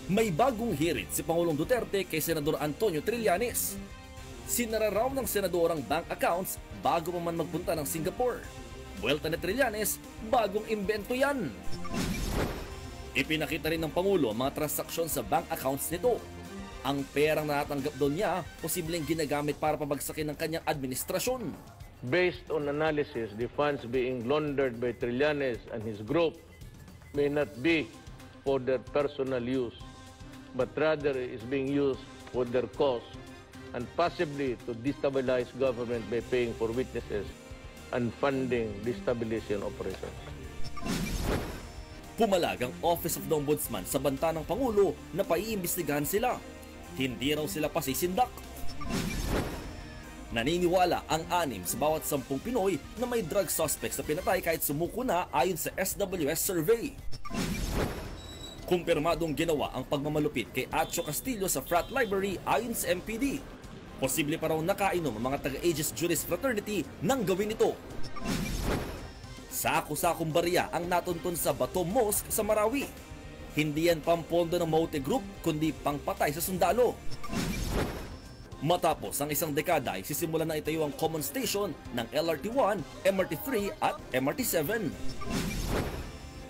May bagong hirit si Pangulong Duterte kay Senador Antonio Trillanes. Sinara raw ng senador ang bank accounts bago pa man magpunta ng Singapore. Buwelta ni Trillanes, bagong imbento yan. Ipinakita rin ng Pangulo ang mga transaksyon sa bank accounts nito. Ang perang natatanggap doon niya, posibleng ginagamit para pabagsakin ng kanyang administrasyon. Based on analysis, the funds being laundered by Trillanes and his group may not be for their personal use, but rather is being used for their cause and possibly to destabilize government by paying for witnesses and funding destabilization operations. Pumalag ang Office of the Ombudsman sa banta ng Pangulo na paiimbestigahan sila. Hindi raw sila pasisindak. Naniniwala ang 6 sa bawat 10 Pinoy na may drug suspects na pinatay kahit sumuko na ayon sa SWS survey. Kumpirmadong ginawa ang pagmamalupit kay Acho Castillo sa frat library ayon sa MPD. Posible pa raw nakainom ang mga taga-Aegis Juris Fraternity nang gawin ito. Sako-sakong barya ang natuntun sa Bato Mosque sa Marawi. Hindi yan pampondo ng Maute Group kundi pangpatay sa sundalo. Matapos ang isang dekada ay sisimulan na itayo ang common station ng LRT-1, MRT-3 at MRT-7.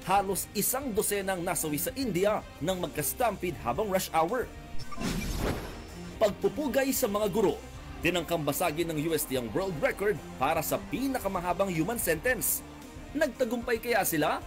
Halos 100 nasawi sa India nang magka-stampede habang rush hour. Pagpupugay sa mga guro, tinangkang basagin ng UST ang world record para sa pinakamahabang human sentence. Nagtagumpay kaya sila?